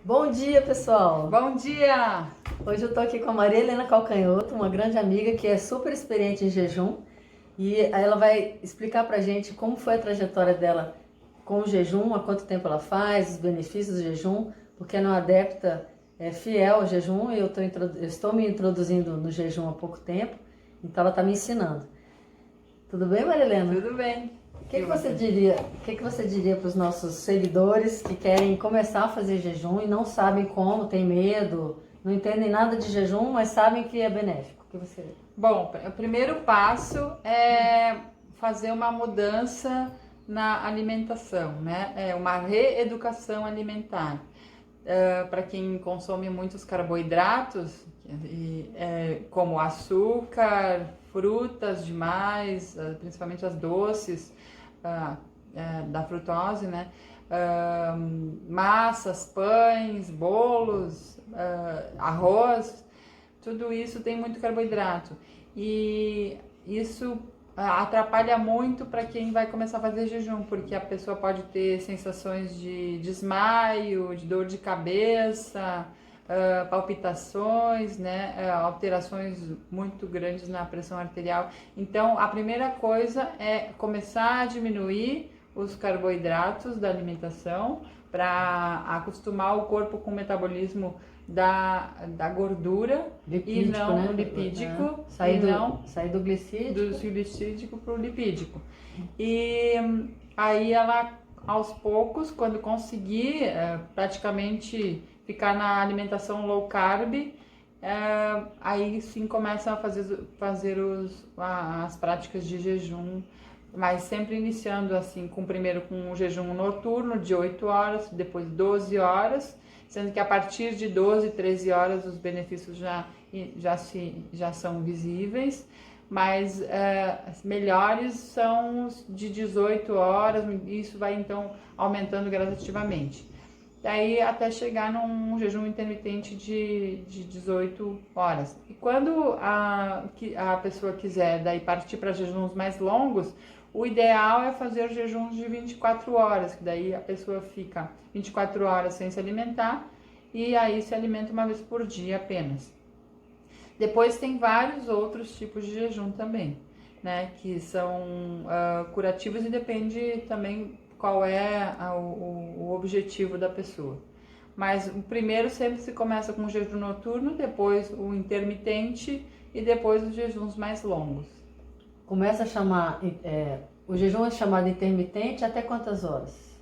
Bom dia, pessoal! Bom dia! Hoje eu tô aqui com a Maria Helena Calcanhoto, uma grande amiga que é super experiente em jejum, e aí ela vai explicar pra gente como foi a trajetória dela com o jejum, há quanto tempo ela faz, os benefícios do jejum, porque ela é uma adepta fiel ao jejum e eu estou me introduzindo no jejum há pouco tempo, então ela está me ensinando. Tudo bem, Maria Helena? Tudo bem? O que você diria para os nossos seguidores que querem começar a fazer jejum e não sabem como, têm medo, não entendem nada de jejum, mas sabem que é benéfico? O que você... Bom, o primeiro passo é fazer uma mudança na alimentação, né? É uma reeducação alimentar. Para quem consome muitos carboidratos, como açúcar, frutas demais, principalmente as doces, da frutose, né? Massas, pães, bolos, arroz, tudo isso tem muito carboidrato e isso atrapalha muito para quem vai começar a fazer jejum, porque a pessoa pode ter sensações de desmaio, de dor de cabeça, palpitações, né, alterações muito grandes na pressão arterial. Então, a primeira coisa é começar a diminuir os carboidratos da alimentação para acostumar o corpo com o metabolismo da gordura Lipídico, e não né? lipídico, Sair do glicídico. do glicídico para o lipídico. E aí ela, aos poucos, quando conseguir praticamente ficar na alimentação low carb, aí sim começa a fazer as práticas de jejum, mas sempre iniciando assim, primeiro com o jejum noturno de 8 horas, depois 12 horas, sendo que a partir de 12, 13 horas os benefícios já são visíveis, mas melhores são os de 18 horas, isso vai então aumentando gradativamente. Daí até chegar num jejum intermitente de 18 horas. E quando a pessoa quiser daí partir para jejuns mais longos, o ideal é fazer jejuns de 24 horas, que daí a pessoa fica 24 horas sem se alimentar e aí se alimenta uma vez por dia apenas. Depois tem vários outros tipos de jejum também, né, que são curativos e depende também qual é o objetivo da pessoa. Mas o primeiro sempre se começa com o jejum noturno, depois o intermitente e depois os jejuns mais longos. Começa a chamar, o jejum é chamado intermitente até quantas horas?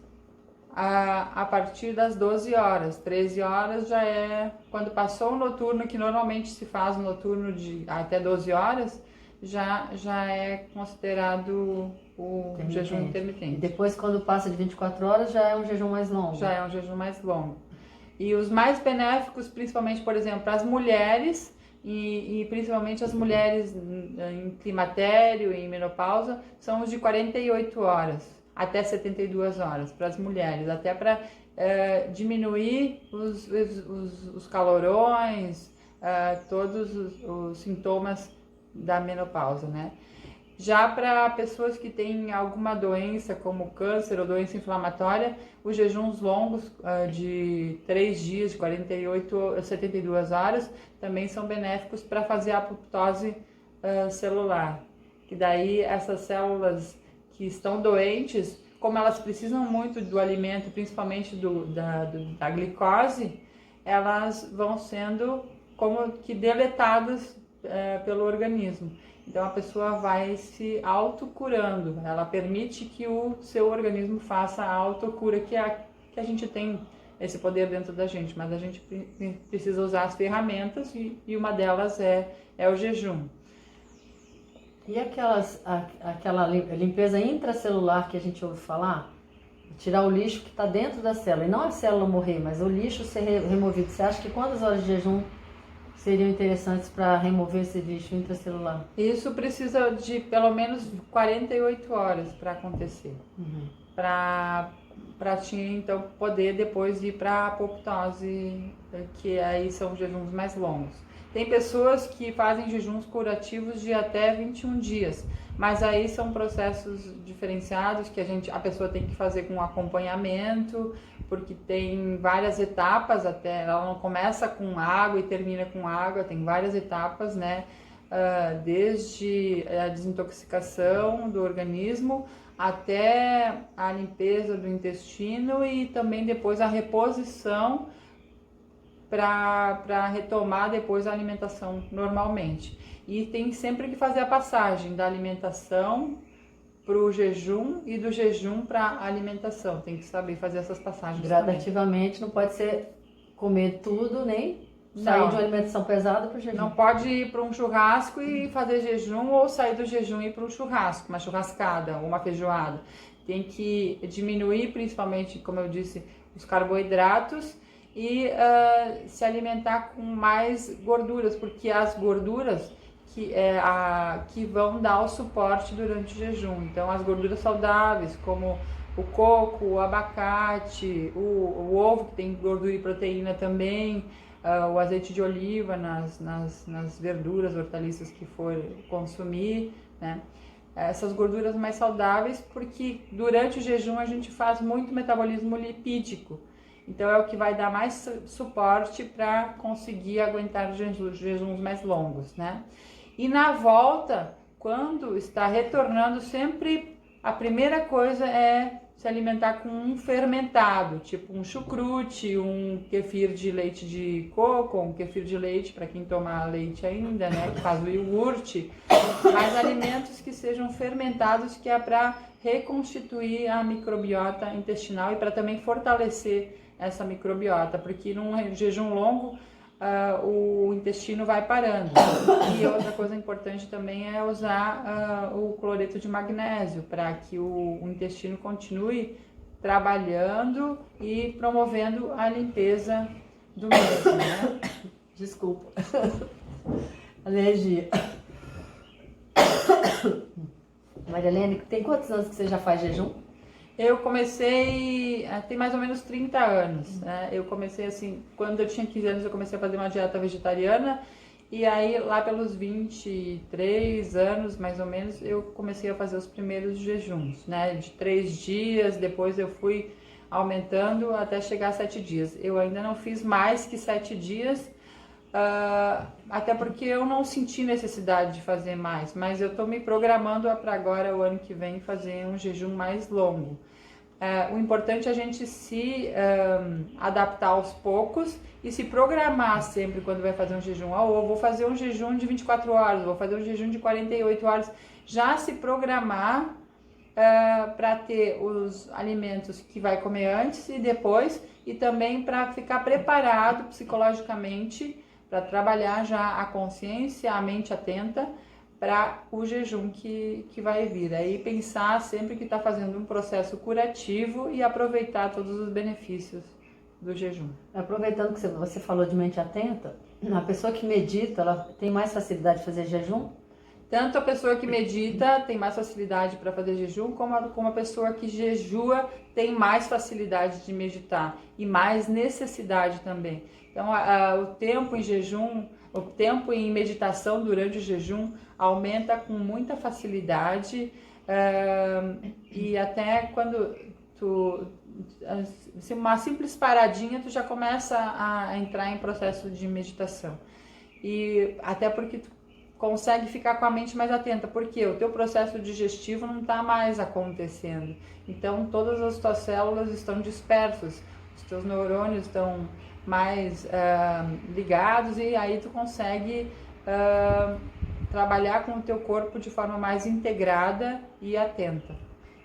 A partir das 12 horas, 13 horas já é quando passou o noturno, que normalmente se faz um noturno de até 12 horas, já é considerado o jejum intermitente. E depois, quando passa de 24 horas, já é um jejum mais longo. Já é um jejum mais longo. E os mais benéficos, principalmente, por exemplo, para as mulheres, e principalmente as mulheres em climatério e em menopausa, são os de 48 horas até 72 horas para as mulheres, até para diminuir os calorões, todos os sintomas da menopausa, né? Já para pessoas que têm alguma doença, como câncer ou doença inflamatória, os jejuns longos de 3 dias, de 48 a 72 horas, também são benéficos para fazer a apoptose celular. Que daí essas células que estão doentes, como elas precisam muito do alimento, principalmente da glicose, elas vão sendo como que deletadas pelo organismo. Então a pessoa vai se autocurando, ela permite que o seu organismo faça a autocura, que a gente tem esse poder dentro da gente, mas a gente precisa usar as ferramentas e uma delas é o jejum. E aquela limpeza intracelular que a gente ouve falar? Tirar o lixo que está dentro da célula, e não a célula morrer, mas o lixo ser removido. Você acha que quantas horas de jejum seriam interessantes para remover esse lixo intracelular? Isso precisa de pelo menos 48 horas para acontecer. Para ti, então, poder depois ir para a apoptose, que aí são jejuns mais longos. Tem pessoas que fazem jejuns curativos de até 21 dias, Mas aí são processos diferenciados que a pessoa tem que fazer com acompanhamento, porque tem várias etapas até, ela não começa com água e termina com água, tem várias etapas, né? Desde a desintoxicação do organismo até a limpeza do intestino e também depois a reposição para retomar depois a alimentação normalmente. E tem sempre que fazer a passagem da alimentação para o jejum e do jejum para a alimentação. Tem que saber fazer essas passagens gradativamente, também. Não pode ser comer tudo, nem sair de uma alimentação pesada para o jejum. Não pode ir para um churrasco e fazer jejum, ou sair do jejum e ir para um churrasco, uma churrascada ou uma feijoada. Tem que diminuir, principalmente, como eu disse, os carboidratos e se alimentar com mais gorduras, porque as gorduras que vão dar o suporte durante o jejum. Então, as gorduras saudáveis, como o coco, o abacate, o ovo, que tem gordura e proteína também, o azeite de oliva nas verduras, hortaliças que for consumir, né? Essas gorduras mais saudáveis, porque durante o jejum a gente faz muito metabolismo lipídico. Então é o que vai dar mais suporte para conseguir aguentar os jejuns mais longos, né? E na volta, quando está retornando, sempre a primeira coisa é se alimentar com um fermentado, tipo um chucrute, um kefir de leite de coco, um kefir de leite para quem toma leite ainda, né, que faz o iogurte, mas alimentos que sejam fermentados, que é para reconstituir a microbiota intestinal e para também fortalecer essa microbiota, porque num jejum longo o intestino vai parando. E outra coisa importante também é usar o cloreto de magnésio para que o intestino continue trabalhando e promovendo a limpeza do mesmo, né? Desculpa. Alergia. Marilene, tem quantos anos que você já faz jejum? Eu comecei, tem mais ou menos 30 anos, né? Eu comecei assim, quando eu tinha 15 anos eu comecei a fazer uma dieta vegetariana e aí lá pelos 23 anos mais ou menos eu comecei a fazer os primeiros jejuns, né? De 3 dias, depois eu fui aumentando até chegar a 7 dias. Eu ainda não fiz mais que 7 dias, até porque eu não senti necessidade de fazer mais, mas eu tô me programando para agora, o ano que vem, fazer um jejum mais longo. O importante é a gente se adaptar aos poucos e se programar sempre quando vai fazer um jejum. Eu vou fazer um jejum de 24 horas, vou fazer um jejum de 48 horas. Já se programar para ter os alimentos que vai comer antes e depois, e também para ficar preparado psicologicamente para trabalhar já a consciência, a mente atenta para o jejum que vai vir. Aí pensar sempre que está fazendo um processo curativo e aproveitar todos os benefícios do jejum. Aproveitando que você falou de mente atenta, a pessoa que medita, ela tem mais facilidade de fazer jejum? Tanto a pessoa que medita tem mais facilidade para fazer jejum, como a pessoa que jejua tem mais facilidade de meditar e mais necessidade também. Então, o tempo em jejum, o tempo em meditação durante o jejum aumenta com muita facilidade, e até quando uma simples paradinha, tu já começa a entrar em processo de meditação. E até porque tu consegue ficar com a mente mais atenta, porque o teu processo digestivo não está mais acontecendo. Então, todas as tuas células estão dispersas, os teus neurônios estão mais ligados, e aí tu consegue trabalhar com o teu corpo de forma mais integrada e atenta.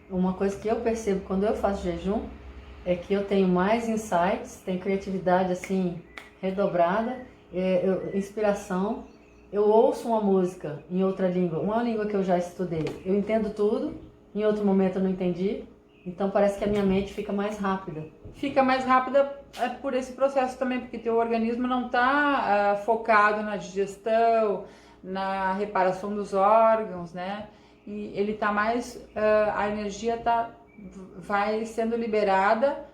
Uma coisa que eu percebo quando eu faço jejum é que eu tenho mais insights, tenho criatividade assim redobrada, inspiração. Eu ouço uma música em outra língua, uma língua que eu já estudei, eu entendo tudo, em outro momento eu não entendi, então parece que a minha mente fica mais rápida. Fica mais rápida por esse processo também, porque teu organismo não está focado na digestão, na reparação dos órgãos, né? E ele está mais, a energia vai sendo liberada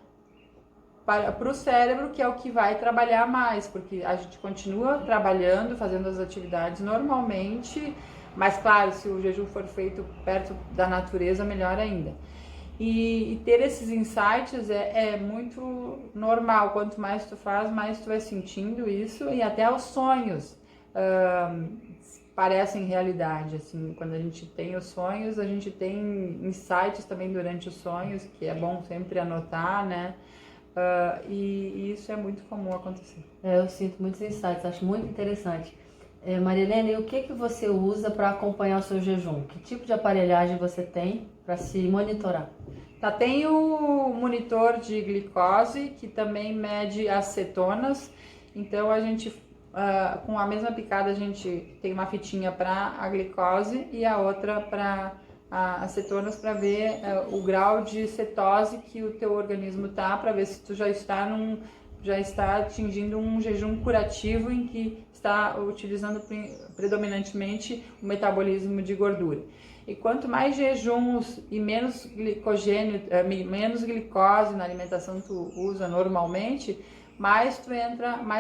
para o cérebro, que é o que vai trabalhar mais, porque a gente continua trabalhando, fazendo as atividades normalmente, Mas claro, se o jejum for feito perto da natureza, melhor ainda. E ter esses insights é muito normal. Quanto mais tu faz, mais tu vai sentindo isso, e até os sonhos parecem realidade. Assim, quando a gente tem os sonhos, a gente tem insights também durante os sonhos, que é bom sempre anotar, né? E isso é muito comum acontecer. Eu sinto muitos insights, acho muito interessante. Marilene, o que você usa para acompanhar o seu jejum? Que tipo de aparelhagem você tem para se monitorar? Tá, tem o monitor de glicose, que também mede as cetonas. Então a gente, com a mesma picada, a gente tem uma fitinha para a glicose e a outra para as cetonas, para ver o grau de cetose que o teu organismo tá, para ver se tu já está atingindo um jejum curativo em que está utilizando predominantemente o metabolismo de gordura. E quanto mais jejuns e menos glicogênio, menos glicose na alimentação tu usa normalmente, mais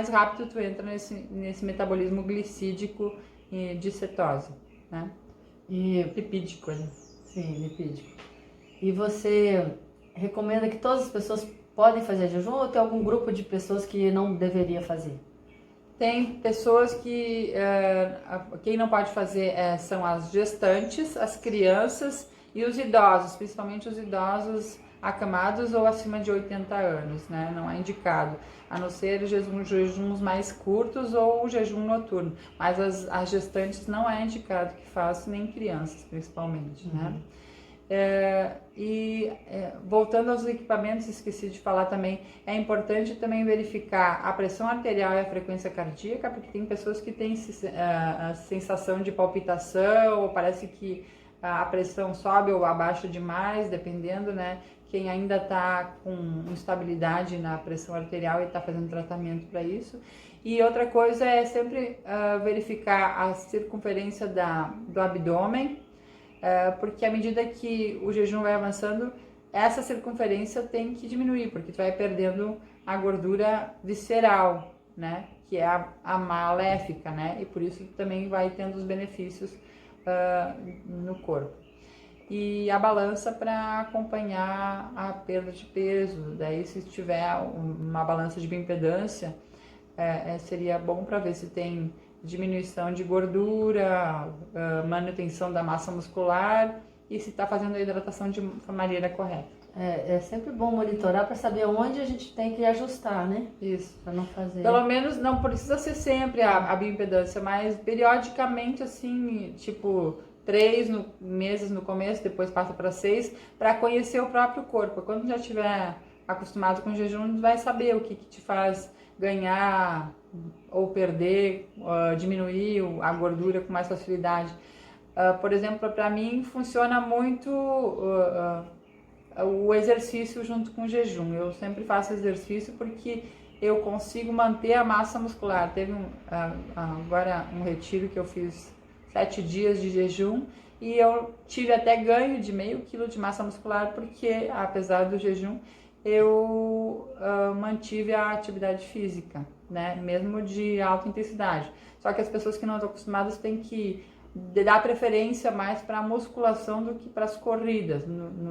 rápido tu entra nesse metabolismo glicídico de cetose, né? E Lipídico, né? sim, lipídico. E você recomenda que todas as pessoas podem fazer jejum ou tem algum grupo de pessoas que não deveria fazer? Tem pessoas que quem não pode fazer são as gestantes, as crianças e os idosos, principalmente os idosos acamados ou acima de 80 anos, né? Não é indicado, a não ser jejuns mais curtos ou o jejum noturno. Mas as gestantes não é indicado que façam, nem crianças principalmente, né? Voltando aos equipamentos, esqueci de falar também, é importante também verificar a pressão arterial e a frequência cardíaca, porque tem pessoas que têm a sensação de palpitação, ou parece que a pressão sobe ou abaixa demais, dependendo, né? Quem ainda está com instabilidade na pressão arterial e está fazendo tratamento para isso. E outra coisa é sempre verificar a circunferência do abdômen, porque à medida que o jejum vai avançando, essa circunferência tem que diminuir, porque tu vai perdendo a gordura visceral, né? Que é a maléfica, né? E por isso também vai tendo os benefícios no corpo. E a balança para acompanhar a perda de peso. Daí, se tiver uma balança de bioimpedância, seria bom para ver se tem diminuição de gordura, manutenção da massa muscular e se está fazendo a hidratação de maneira correta. É sempre bom monitorar para saber onde a gente tem que ajustar, né? Isso. Para não fazer. Pelo menos não precisa ser sempre a bioimpedância, mas periodicamente, assim, tipo 3 meses no começo, depois passa para 6, para conhecer o próprio corpo. Quando já estiver acostumado com o jejum, vai saber o que te faz ganhar ou perder, diminuir a gordura com mais facilidade. Por exemplo, para mim funciona muito o exercício junto com o jejum. Eu sempre faço exercício porque eu consigo manter a massa muscular. Teve agora um retiro que eu fiz 7 dias de jejum e eu tive até ganho de meio quilo de massa muscular, porque apesar do jejum eu mantive a atividade física, né? Mesmo de alta intensidade. Só que as pessoas que não estão acostumadas têm que dar preferência mais para a musculação do que para as corridas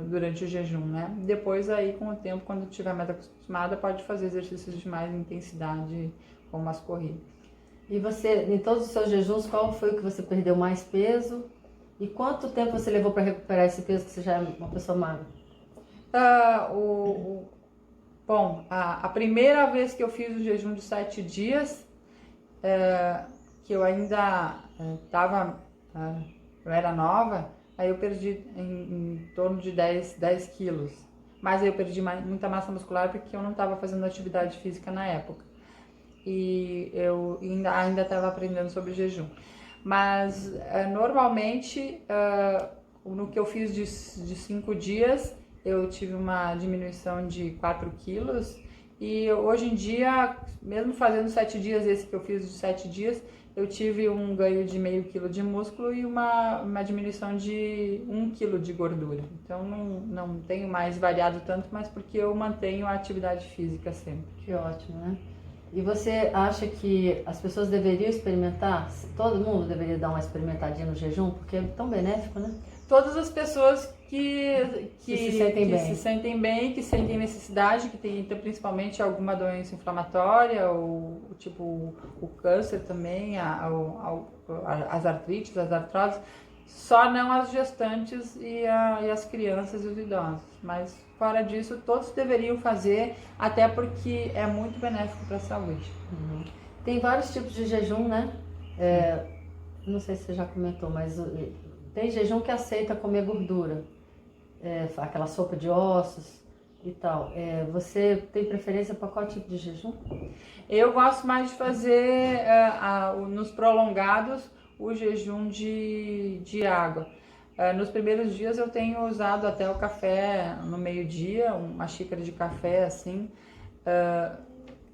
durante o jejum, né? Depois aí, com o tempo, quando estiver mais acostumada, pode fazer exercícios de mais intensidade, como as corridas. E você, em todos os seus jejuns, qual foi o que você perdeu mais peso? E quanto tempo você levou para recuperar esse peso, que você já é uma pessoa magra? Bom, a primeira vez que eu fiz o jejum de 7 dias, que eu ainda eu era nova, aí eu perdi em torno de 10 quilos. Mas aí eu perdi muita massa muscular porque eu não estava fazendo atividade física na época. E eu ainda estava aprendendo sobre jejum. Mas normalmente, no que eu fiz de 5 dias, eu tive uma diminuição de 4 quilos. E hoje em dia, mesmo fazendo 7 dias, esse que eu fiz de 7 dias, eu tive um ganho de meio quilo de músculo e uma diminuição de 1 quilo de gordura. Então não tenho mais variado tanto, mas porque eu mantenho a atividade física sempre. Que ótimo, né? E você acha que as pessoas deveriam experimentar? Todo mundo deveria dar uma experimentadinha no jejum? Porque é tão benéfico, né? Todas as pessoas Que se sentem bem. se sentem bem, que sentem necessidade, que tem então, principalmente alguma doença inflamatória, ou tipo o câncer também, as artrites, as artroses, só não as gestantes e as crianças e os idosos. Mas fora disso, todos deveriam fazer, até porque é muito benéfico para a saúde. Uhum. Tem vários tipos de jejum, né? Não sei se você já comentou, mas tem jejum que aceita comer gordura, aquela sopa de ossos e tal. Você tem preferência para qual tipo de jejum? Eu gosto mais de fazer nos prolongados o jejum de água. Nos primeiros dias eu tenho usado até o café no meio-dia, uma xícara de café assim,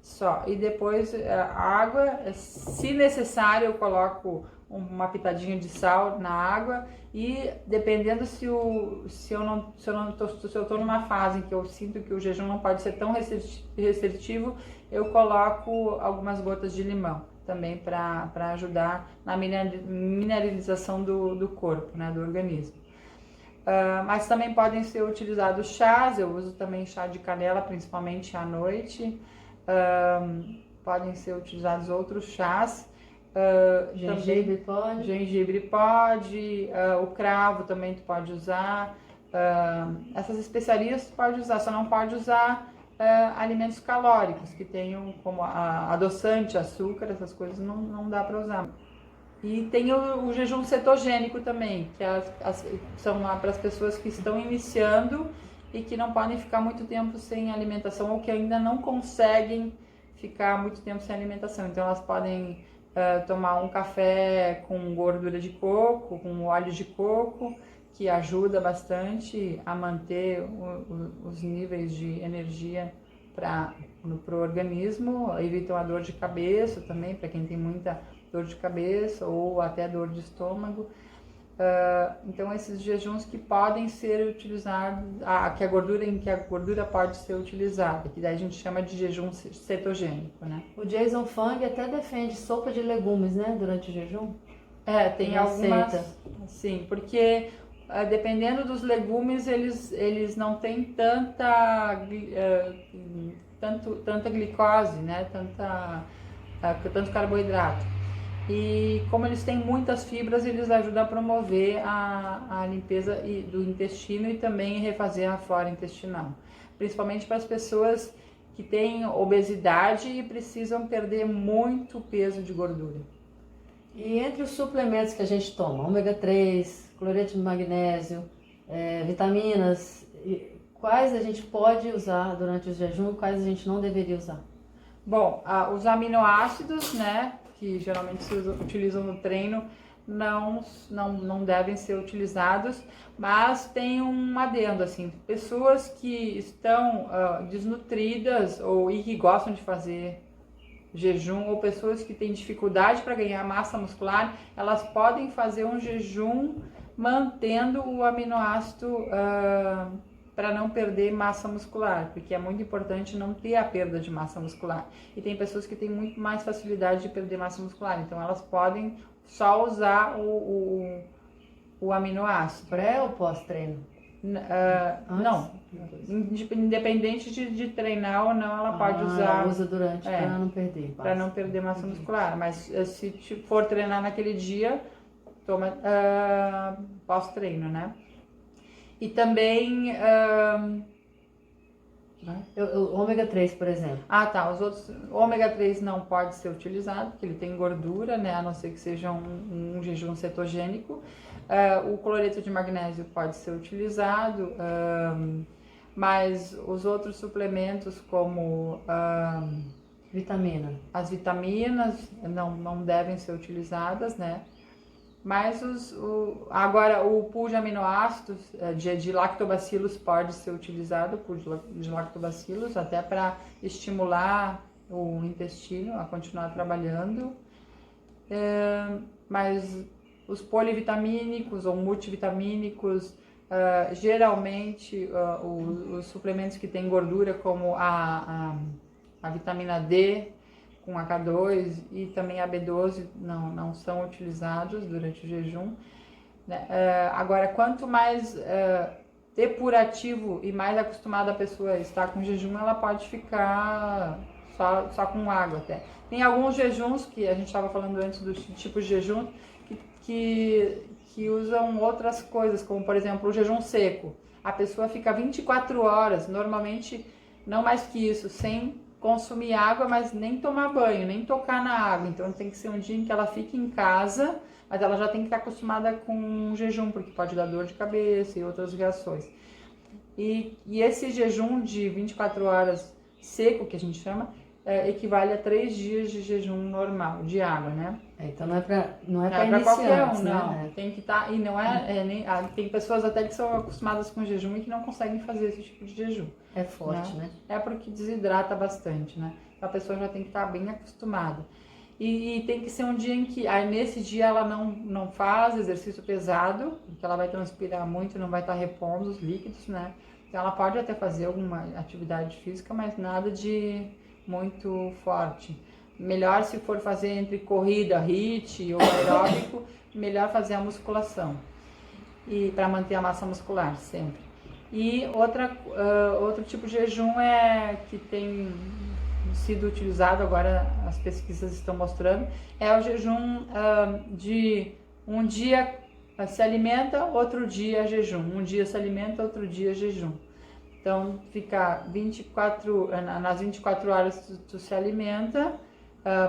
só. E depois a água, se necessário, eu coloco uma pitadinha de sal na água, e dependendo se eu estou numa fase em que eu sinto que o jejum não pode ser tão restritivo, eu coloco algumas gotas de limão também para ajudar na mineralização do corpo, né, do organismo. Mas também podem ser utilizados chás, eu uso também chá de canela, principalmente à noite. Podem ser utilizados outros chás. Gengibre também, pode? Gengibre pode, o cravo também tu pode usar. Essas especiarias tu pode usar, só não pode usar alimentos calóricos, que tenham como adoçante, açúcar, essas coisas não dá para usar. E tem o jejum cetogênico também, que são para as pessoas que estão iniciando e que não podem ficar muito tempo sem alimentação, ou que ainda não conseguem ficar muito tempo sem alimentação. Então elas podem tomar um café com gordura de coco, com óleo de coco, que ajuda bastante a manter os níveis de energia para o organismo, evitam a dor de cabeça também, para quem tem muita dor de cabeça ou até dor de estômago. Então esses jejuns que podem ser utilizados, em que a gordura pode ser utilizada, que daí a gente chama de jejum cetogênico, né? O Jason Fung até defende sopa de legumes, né, durante o jejum? Tem algumas, sim, porque dependendo dos legumes, eles não têm tanta glicose, né, tanto carboidrato. E como eles têm muitas fibras, eles ajudam a promover a limpeza do intestino e também refazer a flora intestinal. Principalmente para as pessoas que têm obesidade e precisam perder muito peso de gordura. E entre os suplementos que a gente toma, ômega 3, cloreto de magnésio, vitaminas, quais a gente pode usar durante o jejum e quais a gente não deveria usar? Bom, os aminoácidos, né, que geralmente se utilizam no treino, não devem ser utilizados, mas tem um adendo, assim, pessoas que estão desnutridas ou que gostam de fazer jejum, ou pessoas que têm dificuldade para ganhar massa muscular, elas podem fazer um jejum mantendo o aminoácido para não perder massa muscular, porque é muito importante não ter a perda de massa muscular. E tem pessoas que têm muito mais facilidade de perder massa muscular, então elas podem só usar o aminoácido. Pré ou pós-treino? Não, independente de treinar ou não, ela pode usar. Usa durante, para não perder. Para não perder massa muscular, mas se for treinar naquele dia, toma pós-treino, né? E também o ômega 3, por exemplo. Os outros, o ômega 3 não pode ser utilizado, porque ele tem gordura, né? A não ser que seja um jejum cetogênico. O cloreto de magnésio pode ser utilizado, mas os outros suplementos como as vitaminas não devem ser utilizadas, né? Mas agora o pool de aminoácidos de lactobacilos pode ser utilizado, o pool de lactobacilos, até para estimular o intestino a continuar trabalhando. Mas os polivitamínicos ou multivitamínicos, geralmente os suplementos que têm gordura, como a vitamina D, com H2 e também a B12 não são utilizados durante o jejum, né? Agora, quanto mais depurativo e mais acostumada a pessoa está com jejum, ela pode ficar só com água até. Tem alguns jejuns, que a gente estava falando antes dos tipos de jejum, que usam outras coisas, como por exemplo o jejum seco. A pessoa fica 24 horas, normalmente não mais que isso, sem consumir água, mas nem tomar banho, nem tocar na água. Então tem que ser um dia em que ela fique em casa, mas ela já tem que estar acostumada com o jejum, porque pode dar dor de cabeça e outras reações. E esse jejum de 24 horas seco, que a gente chama, equivale a 3 dias de jejum normal, de água, né? Então não é para qualquer um, né? não. Tem que estar, e não tem pessoas até que são acostumadas com jejum e que não conseguem fazer esse tipo de jejum. É forte, né? É porque desidrata bastante, né? Então a pessoa já tem que estar bem acostumada. E tem que ser um dia em que, nesse dia ela não faz exercício pesado, porque ela vai transpirar muito, não vai estar repondo os líquidos, né? Então ela pode até fazer alguma atividade física, mas nada de muito forte. Melhor, se for fazer entre corrida, HIIT ou aeróbico, melhor fazer a musculação, e para manter a massa muscular sempre. E outro tipo de jejum que tem sido utilizado, agora as pesquisas estão mostrando, é o jejum de um dia se alimenta, outro dia jejum. Um dia se alimenta, outro dia jejum. Então, fica nas 24 horas tu se alimenta,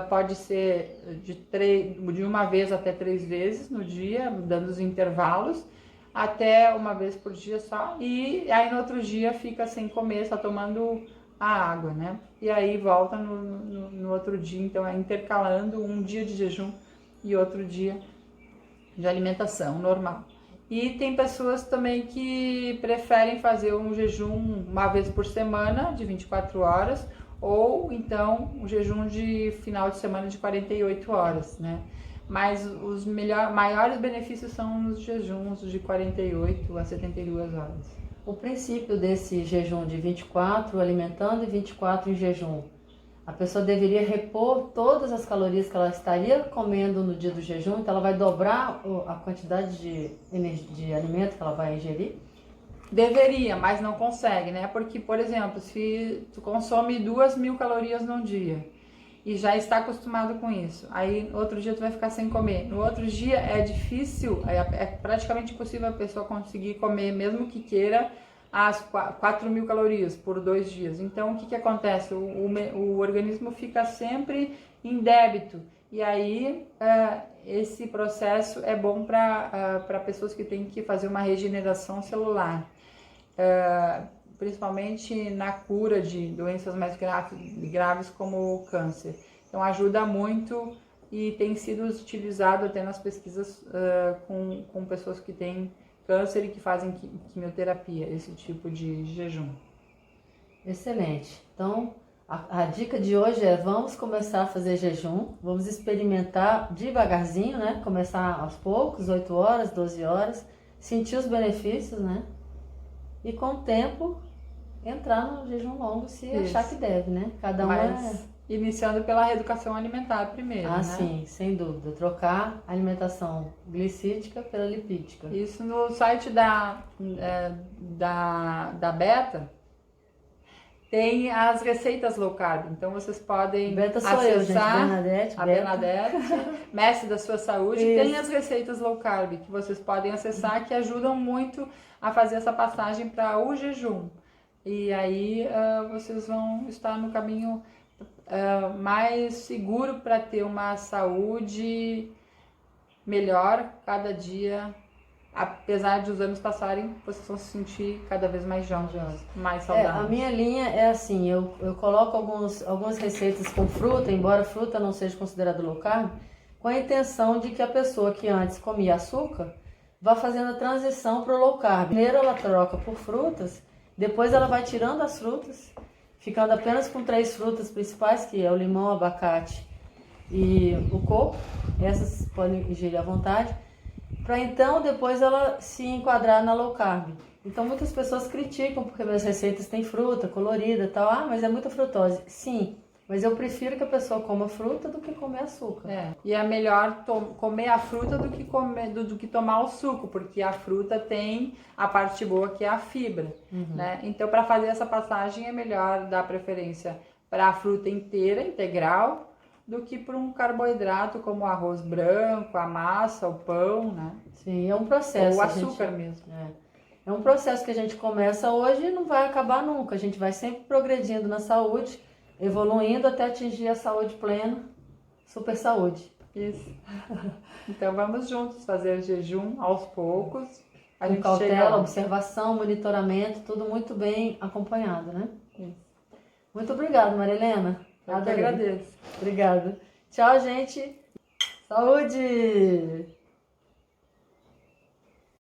pode ser de uma vez até 3 vezes no dia, dando os intervalos, até uma vez por dia só, e aí no outro dia fica sem comer, só tomando a água, né? E aí volta no outro dia, então intercalando um dia de jejum e outro dia de alimentação normal. E tem pessoas também que preferem fazer um jejum uma vez por semana, de 24 horas, ou então um jejum de final de semana de 48 horas, né? Mas os maiores benefícios são nos jejuns de 48 a 72 horas. O princípio desse jejum de 24 alimentando e 24 em jejum, a pessoa deveria repor todas as calorias que ela estaria comendo no dia do jejum, então ela vai dobrar a quantidade de alimento que ela vai ingerir? Deveria, mas não consegue, né? Porque, por exemplo, se tu consome 2.000 calorias num dia e já está acostumado com isso, aí outro dia tu vai ficar sem comer. No outro dia é difícil, é praticamente impossível a pessoa conseguir comer, mesmo que queira, as 4.000 calorias por 2 dias. Então, o que acontece? O organismo fica sempre em débito. E aí, esse processo é bom para pessoas que têm que fazer uma regeneração celular. Principalmente na cura de doenças mais graves como o câncer. Então ajuda muito e tem sido utilizado até nas pesquisas com pessoas que têm câncer e que fazem quimioterapia, esse tipo de jejum. Excelente. Então a dica de hoje é: vamos começar a fazer jejum, vamos experimentar devagarzinho, né? Começar aos poucos, 8 horas, 12 horas, sentir os benefícios, né? E com o tempo entrar no jejum longo se achar que deve, né? Cada um iniciando pela reeducação alimentar primeiro, né? Sim, sem dúvida. Trocar a alimentação glicídica pela lipídica. Isso no site da Beta tem as receitas low carb. Então vocês podem Beta sou acessar eu, gente. Bernadette, mestre da sua saúde. Isso. Tem as receitas low carb que vocês podem acessar, que ajudam muito a fazer essa passagem para o jejum. E aí vocês vão estar no caminho mais seguro para ter uma saúde melhor cada dia. Apesar de os anos passarem, vocês vão se sentir cada vez mais jovens, mais saudáveis. A minha linha é assim, eu coloco algumas receitas com fruta, embora fruta não seja considerada low carb, com a intenção de que a pessoa que antes comia açúcar vá fazendo a transição para o low carb. Primeiro ela troca por frutas, depois ela vai tirando as frutas, ficando apenas com 3 frutas principais, que é o limão, o abacate e o coco. Essas podem ingerir à vontade, para então depois ela se enquadrar na low carb. Então muitas pessoas criticam porque minhas receitas têm fruta colorida e tal, mas é muita frutose. Sim, Mas eu prefiro que a pessoa coma fruta do que comer açúcar. E é melhor comer a fruta do que tomar o suco, porque a fruta tem a parte boa que é a fibra, né? Então, para fazer essa passagem é melhor dar preferência para a fruta inteira, integral, do que para um carboidrato como o arroz branco, a massa, o pão, né? Sim, é um processo. Ou o açúcar mesmo. É um processo que a gente começa hoje e não vai acabar nunca. A gente vai sempre progredindo na saúde, evoluindo até atingir a saúde plena, super saúde. Isso. Então vamos juntos fazer jejum aos poucos. Com cautela, observação, monitoramento, tudo muito bem acompanhado, né? Isso. Muito obrigada, Maria Helena. Eu que agradeço. Obrigada. Tchau, gente. Saúde!